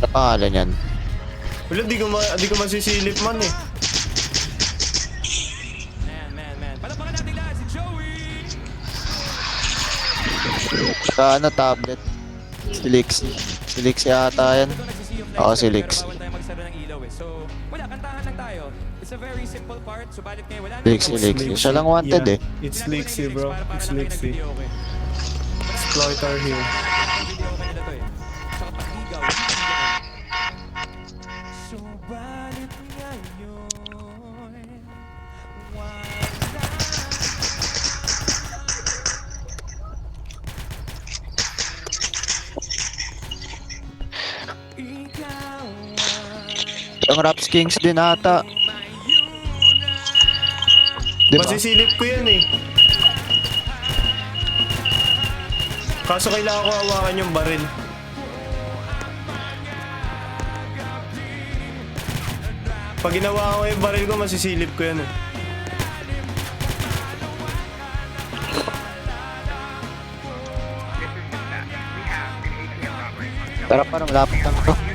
Ano pangalan yan? Wala, di ko masisilip man eh. Man. Palapakan natin lahat si Joey! Sa ano, tablet. Si Lixie. Si Lixie ata yan. Oo, si Lixie. Bawal tayo magsara ng ilaw eh. So, wala, kantahan lang tayo. It's a very simple part. Subalit ngayon, wala na. Lixie. Siya lang wanted eh. It's Lixie, bro. It's Lixie. Exploiter here. Video ka nila to eh. Tsaka pagligaw. Subalit ngayon, wala. Ikaw Yung Raps Kings din ata. Di ba? Masisilip ko yan eh. Kaso kailangan ko hawakan yung baril. Pag ginawa ko yung baril ko, masisilip ko yan eh. Tara, parang lapit lang to.